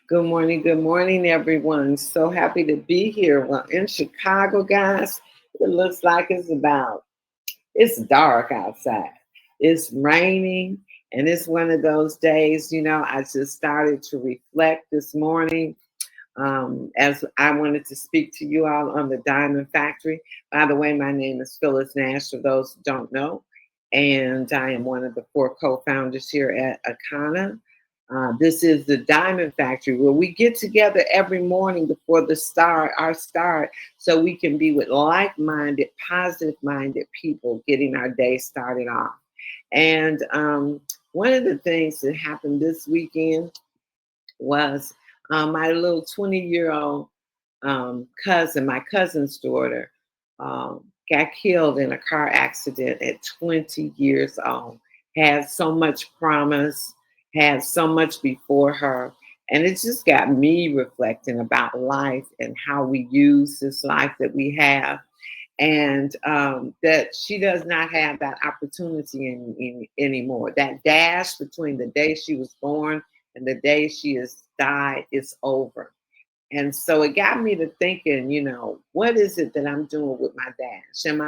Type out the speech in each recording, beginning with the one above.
Good morning, everyone. So happy to be here. Well, in Chicago, guys, it looks like it's dark outside. It's raining, and it's one of those days, I just started to reflect this morning as I wanted to speak to you all on the Diamond Factory. By the way, my name is Phyllis Nash, for those who don't know, and I am one of the four co-founders here at Akana. This is the Diamond Factory where we get together every morning before our start, so we can be with like-minded, positive-minded people getting our day started off. And one of the things that happened this weekend was my little 20-year-old cousin, my cousin's daughter, got killed in a car accident at 20 years old. Had so much promise, had so much before her. And it just got me reflecting about life and how we use this life that we have. And that she does not have that opportunity anymore. That dash between the day she was born and the day she has died is over. And so it got me to thinking, what is it that I'm doing with my dash? Am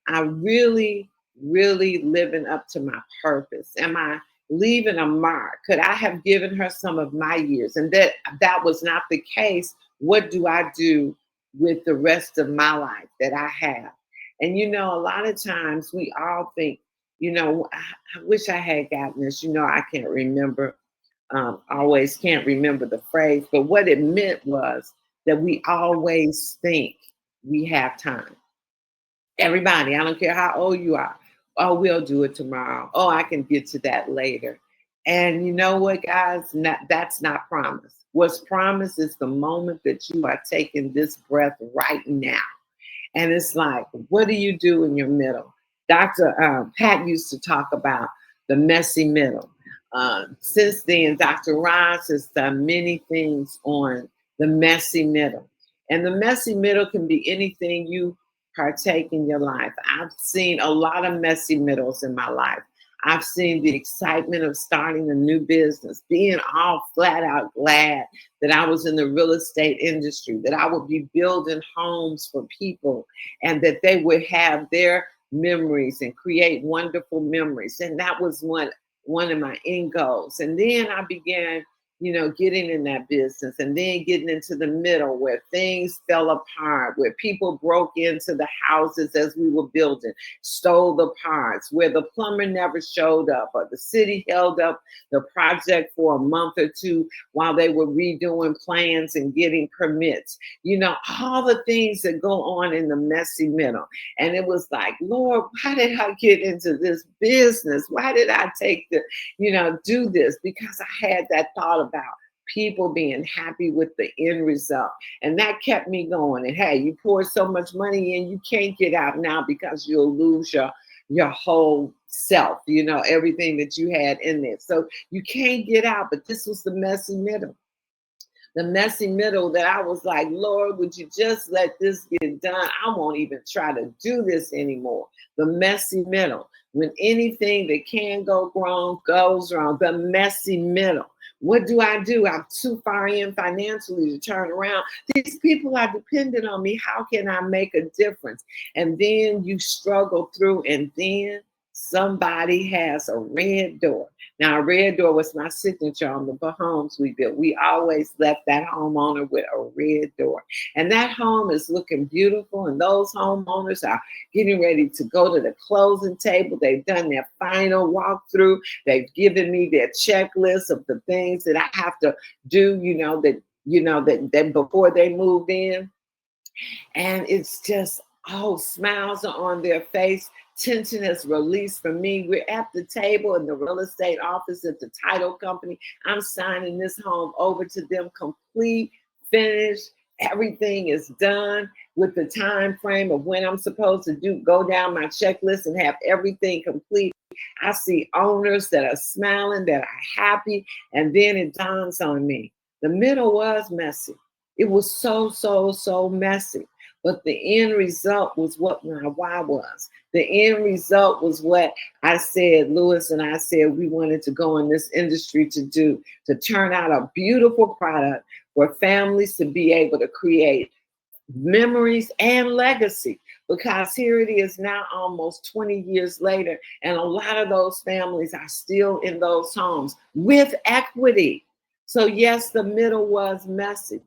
I really, really living up to my purpose? Am I leaving a mark? Could I have given her some of my years? And that was not the case. What do I do with the rest of my life that I have? And a lot of times we all think, I wish I had gotten this. I can't remember, always can't remember the phrase, but what it meant was that we always think we have time. Everybody, I don't care how old you are. Oh, we'll do it tomorrow. Oh, I can get to that later. And you know what, guys? That's not promise. What's promised is the moment that you are taking this breath right now. And it's like, what do you do in your middle? Dr. Pat used to talk about the messy middle. Since then, Dr. Ross has done many things on the messy middle. And the messy middle can be anything you partake in your life. I've seen a lot of messy middles in my life. I've seen the excitement of starting a new business, being all flat out glad that I was in the real estate industry, that I would be building homes for people and that they would have their memories and create wonderful memories. And that was one of my end goals. And then I began, getting in that business and then getting into the middle where things fell apart, where people broke into the houses as we were building, stole the parts, where the plumber never showed up, or the city held up the project for a month or two while they were redoing plans and getting permits. All the things that go on in the messy middle. And it was like, Lord, why did I get into this business? Why did I take do this? Because I had that thought about people being happy with the end result. And that kept me going. And hey, you pour so much money in, you can't get out now because you'll lose your whole self, everything that you had in there. So you can't get out. But this was the messy middle. The messy middle that I was like, Lord, would you just let this get done? I won't even try to do this anymore. The messy middle. When anything that can go wrong goes wrong, the messy middle. What do? I'm too far in financially to turn around. These people are dependent on me. How can I make a difference? And then you struggle through, and then somebody has a red door. Now, a red door was my signature on the homes we built. We always left that homeowner with a red door. And that home is looking beautiful. And those homeowners are getting ready to go to the closing table. They've done their final walkthrough. They've given me their checklist of the things that I have to do, that before they move in. And it's just, smiles are on their face. Tension is released from me. We're at the table in the real estate office at the title company. I'm signing this home over to them complete, finished. Everything is done with the time frame of when I'm supposed to go down my checklist and have everything complete. I see owners that are smiling, that are happy, and then it dawns on me. The middle was messy. It was so messy. But the end result was what my why was. The end result was what I said, Lewis and I said we wanted to go in this industry to do, to turn out a beautiful product for families to be able to create memories and legacy. Because here it is now, almost 20 years later, and a lot of those families are still in those homes with equity. So yes, the middle was messy.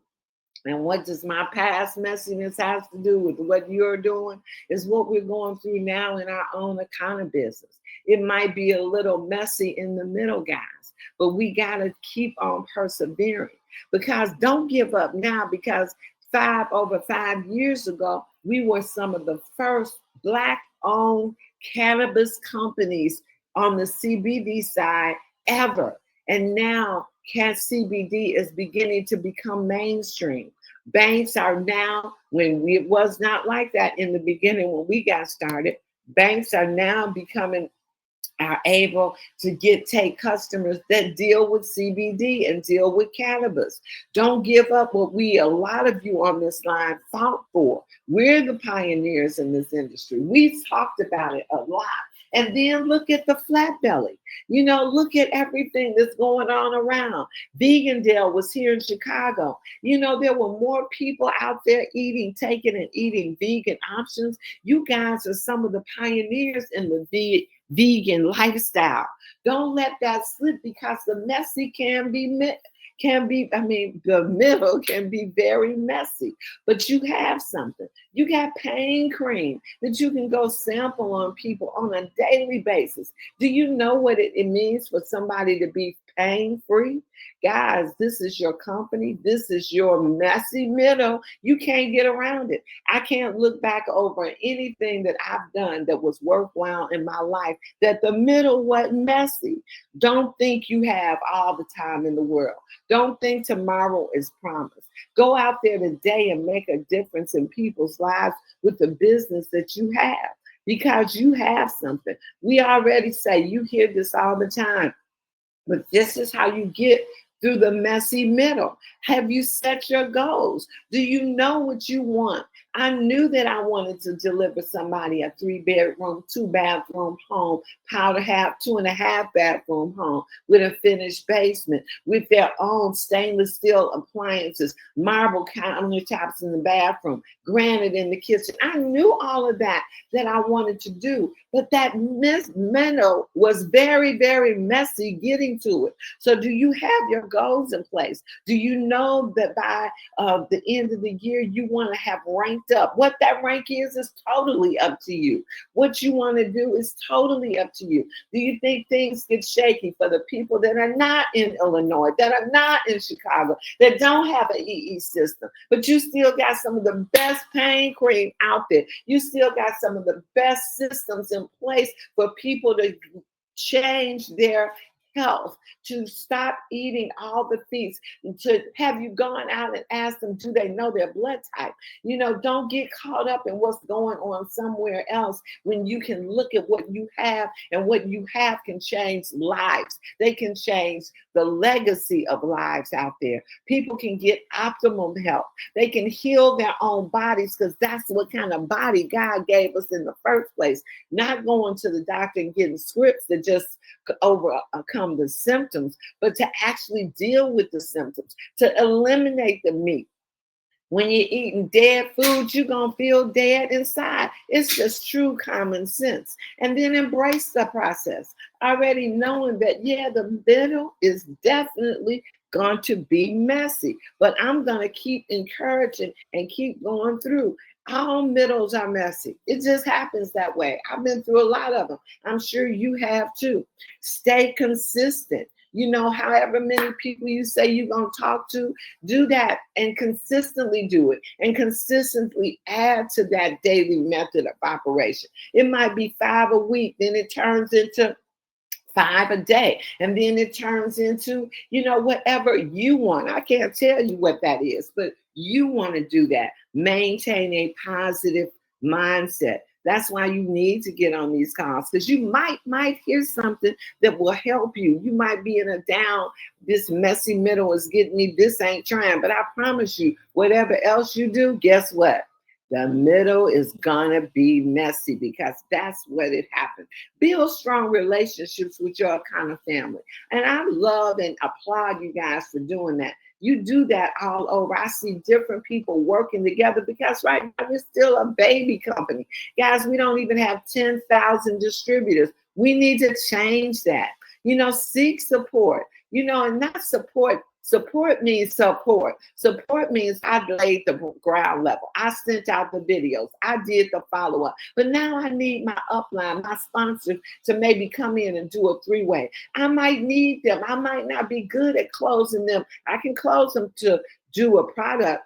And what does my past messiness have to do with what you're doing? Is what we're going through now in our own kind of business. It might be a little messy in the middle, guys, but we got to keep on persevering, because don't give up now, because over 5 years ago, we were some of the first Black owned cannabis companies on the CBD side ever. And now CBD is beginning to become mainstream. Banks are now, it was not like that in the beginning when we got started, banks are now are able to take customers that deal with CBD and deal with cannabis. Don't give up what a lot of you on this line fought for. We're the pioneers in this industry. We've talked about it a lot. And then look at the flat belly. Look at everything that's going on around. Vegandale was here in Chicago. There were more people out there taking and eating vegan options. You guys are some of the pioneers in the vegan lifestyle. Don't let that slip, because the messy the middle can be very messy, but you have something. You got pain cream that you can go sample on people on a daily basis. Do you know what it means for somebody to be pain-free? Guys, this is your company. This is your messy middle. You can't get around it. I can't look back over anything that I've done that was worthwhile in my life that the middle wasn't messy. Don't think you have all the time in the world. Don't think tomorrow is promised. Go out there today and make a difference in people's lives with the business that you have, because you have something. We already say, you hear this all the time, but this is how you get through the messy middle. Have you set your goals? Do you know what you want? I knew that I wanted to deliver somebody a 3-bedroom, 2-bathroom home, 2.5 bathroom home with a finished basement, with their own stainless steel appliances, marble countertops in the bathroom, granite in the kitchen. I knew all of that I wanted to do, but that middle was very, very messy getting to it. So do you have your goals in place? Do you know that by the end of the year, you want to have ranked up? What that rank is totally up to you. What you want to do is totally up to you. Do you think things get shaky for the people that are not in Illinois, that are not in Chicago, that don't have an EE system, but you still got some of the best pain cream out there? You still got some of the best systems in place for people to change their health, to stop eating all the things, to have you gone out and asked them, do they know their blood type? Don't get caught up in what's going on somewhere else when you can look at what you have, and what you have can change lives. They can change the legacy of lives out there. People can get optimum health. They can heal their own bodies, because that's what kind of body God gave us in the first place. Not going to the doctor and getting scripts that just overcome the symptoms, but to actually deal with the symptoms, to eliminate the meat. When you're eating dead food, you're going to feel dead inside. It's just true common sense. And then embrace the process, already knowing that, yeah, the middle is definitely going to be messy, but I'm going to keep encouraging and keep going through. All middles are messy. It just happens that way. I've been through a lot of them. I'm sure you have too. Stay consistent. However many people you say you're going to talk to, do that and consistently do it, and consistently add to that daily method of operation. It might be 5 a week, then it turns into 5 a day, and then it turns into, whatever you want. I can't tell you what that is, but you want to do that. Maintain a positive mindset. That's why you need to get on these calls, because you might hear something that will help you. You might be in a down, this messy middle is getting me, this ain't trying. But I promise you, whatever else you do, guess what? The middle is gonna be messy because that's what it happens. Build strong relationships with your kind of family. And I love and applaud you guys for doing that. You do that all over. I see different people working together because right now we're still a baby company. Guys, we don't even have 10,000 distributors. We need to change that. Seek support, and not support. Support means support. Support means I laid the ground level. I sent out the videos. I did the follow up. But now I need my upline, my sponsors to maybe come in and do a three-way. I might need them. I might not be good at closing them. I can close them to do a product,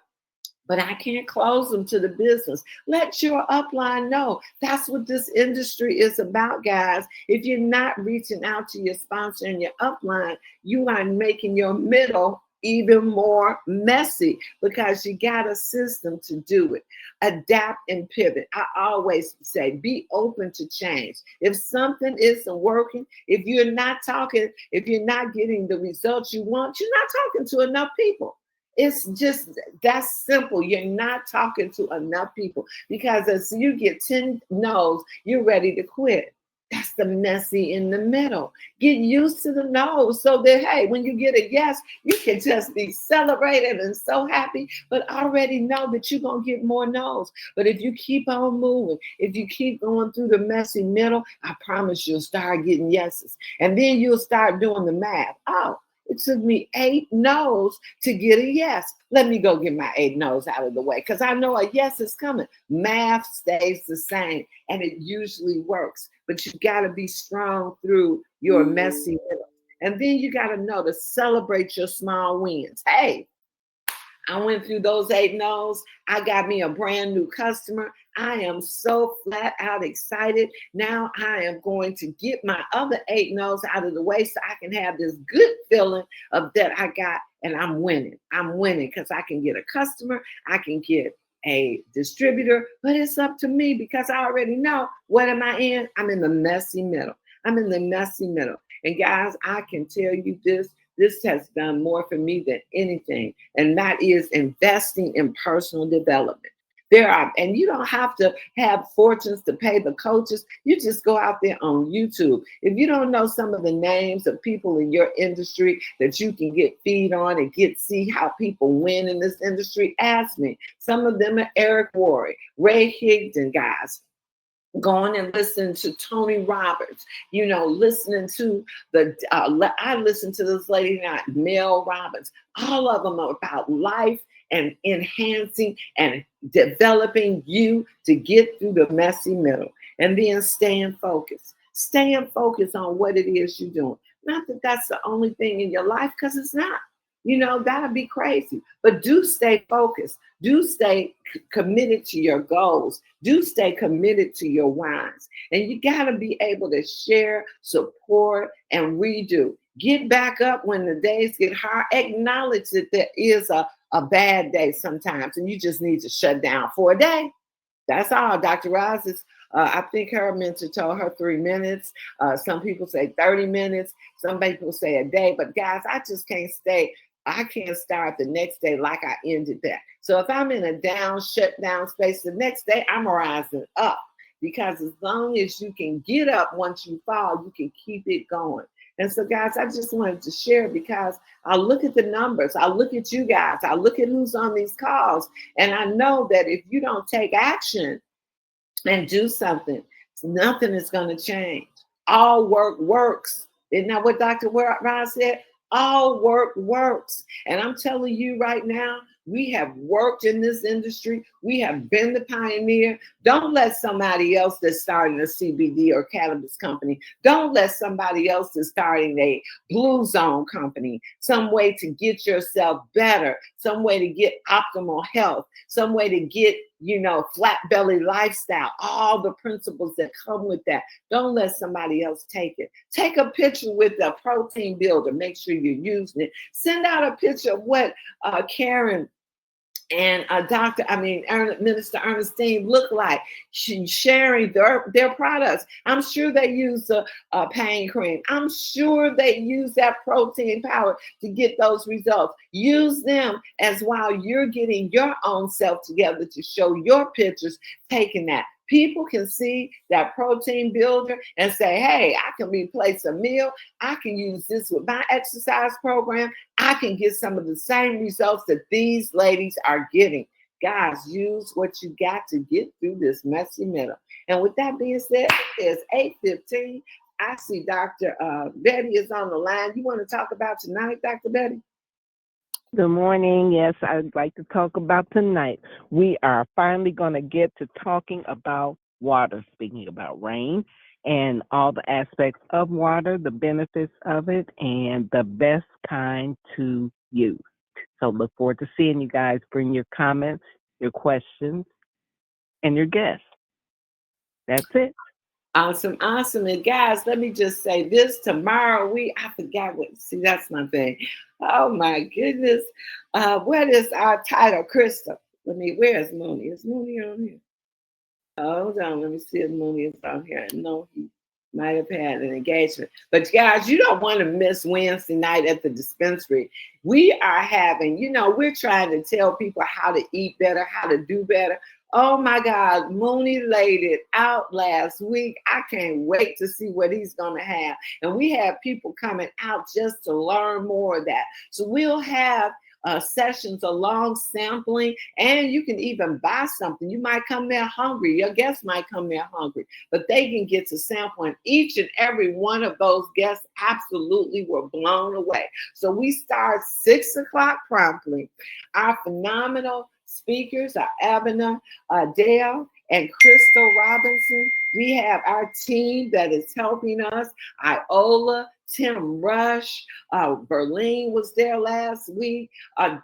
but I can't close them to the business. Let your upline know. That's what this industry is about, guys. If you're not reaching out to your sponsor and your upline, you are making your middle even more messy because you got a system to do it. Adapt and pivot. I always say, be open to change. If something isn't working, if you're not getting the results you want, you're not talking to enough people. It's just that simple. You're not talking to enough people because as you get 10 no's, you're ready to quit. That's the messy in the middle. Get used to the no's so that, hey, when you get a yes, you can just be celebrated and so happy, but already know that you're going to get more no's. But if you keep on moving, if you keep going through the messy middle, I promise you'll start getting yeses. And then you'll start doing the math. Oh, it took me 8 no's to get a yes. Let me go get my 8 no's out of the way because I know a yes is coming. Math stays the same and it usually works, but you got to be strong through your messy middle. And then you got to know to celebrate your small wins. Hey, I went through those 8 no's. I got me a brand new customer. I am so flat out excited. Now I am going to get my other 8 no's out of the way so I can have this good feeling of that I got and I'm winning. I'm winning because I can get a customer. I can get a distributor, but it's up to me because I already know what am I in? I'm in the messy middle. I'm in the messy middle. And guys, I can tell you this has done more for me than anything, and that is investing in personal development. And you don't have to have fortunes to pay the coaches. You just go out there on YouTube. If you don't know some of the names of people in your industry that you can get feed on and see how people win in this industry, ask me. Some of them are Eric Worre, Ray Higdon, guys. Going and listening to Tony Roberts, listening to I listen to this lady now, Mel Robbins. All of them are about life and enhancing and developing you to get through the messy middle. And then staying focused. Staying focused on what it is you're doing. Not that that's the only thing in your life, because it's not. That'd be crazy. But do stay focused. Do stay committed to your goals. Do stay committed to your whys. And you got to be able to share, support, and redo. Get back up when the days get hard. Acknowledge that there is a bad day sometimes, and you just need to shut down for a day. That's all. Dr. Roz is, I think her mentor told her 3 minutes. Some people say 30 minutes. Some people say a day. But guys, I just can't stay. I can't start the next day like I ended that. So if I'm in a shut down space, the next day I'm rising up. Because as long as you can get up once you fall, you can keep it going. And so, guys, I just wanted to share because I look at the numbers. I look at you guys. I look at who's on these calls. And I know that if you don't take action and do something, nothing is going to change. All work works. Isn't that what Dr. Ross said? All work works. And I'm telling you right now, we have worked in this industry. We have been the pioneer. Don't let somebody else that's starting a CBD or cannabis company, don't let somebody else that's starting a blue zone company, some way to get yourself better, some way to get optimal health, some way to get, flat belly lifestyle, all the principles that come with that. Don't let somebody else take it. Take a picture with a protein builder. Make sure you're using it. Send out a picture of what Karen and Minister Ernestine look like sharing their products. I'm sure they use the pain cream. I'm sure they use that protein powder to get those results. Use them as while you're getting your own self together to show your pictures taking that. People can see that protein builder and say, hey, I can replace a meal. I can use this with my exercise program. I can get some of the same results that these ladies are getting. Guys, use what you got to get through this messy middle. And with that being said, it's 8:15. I see Dr. Betty is on the line. You want to talk about tonight, Dr. Betty? Good morning. Yes, I'd like to talk about tonight. We are finally going to get to talking about water, speaking about rain and all the aspects of water, the benefits of it, and the best kind to use. So look forward to seeing you guys. Bring your comments, your questions, and your guests. That's it. Awesome. And guys, let me just say this. Tomorrow, I forgot see, that's my thing. Oh my goodness. What is our title, Crystal? Where's Mooney? Is Mooney on here? Hold on, let me see if Mooney is on here. I know he might have had an engagement. But guys, you don't want to miss Wednesday night at the dispensary. We are having, we're trying to tell people how to eat better, how to do better. Oh my God, Mooney laid it out last week. I can't wait to see what he's going to have. And we have people coming out just to learn more of that. So we'll have sessions along sampling, and you can even buy something. You might come there hungry. Your guests might come there hungry, but they can get to sample. And each and every one of those guests absolutely were blown away. So we start 6 o'clock promptly. Our phenomenal speakers are Abner Dale and Crystal Robinson. We have our team that is helping us, Iola, Tim Rush, Berlin was there last week.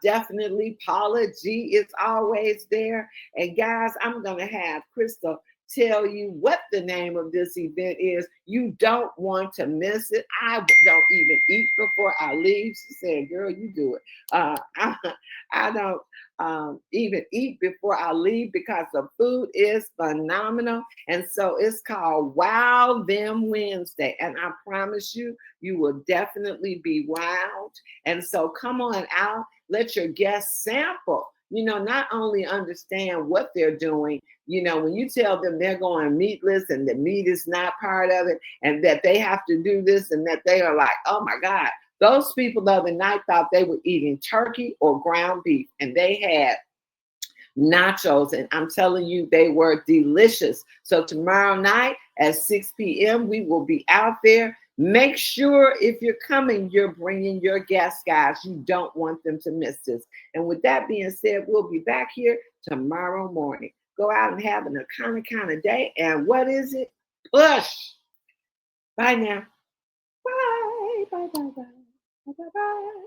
Definitely Paula G is always there. And guys, I'm going to have Crystal tell you what the name of this event is. You don't want to miss it. I don't even eat before I leave. She said, girl, you do it. I don't even eat before I leave because the food is phenomenal. And so it's called Wow Them Wednesday. And I promise you, you will definitely be wowed. And so come on out, let your guests sample. Not only understand what they're doing, when you tell them they're going meatless and the meat is not part of it and that they have to do this and that they are like, oh my God, those people the other night thought they were eating turkey or ground beef and they had nachos, and I'm telling you, they were delicious. So tomorrow night at 6 p.m., we will be out there. Make sure if you're coming, you're bringing your guests, guys. You don't want them to miss this. And with that being said, we'll be back here tomorrow morning. Go out and have an kind of day. And what is it? Push. Bye now. Bye. Bye. Bye. Bye. Bye. Bye. Bye.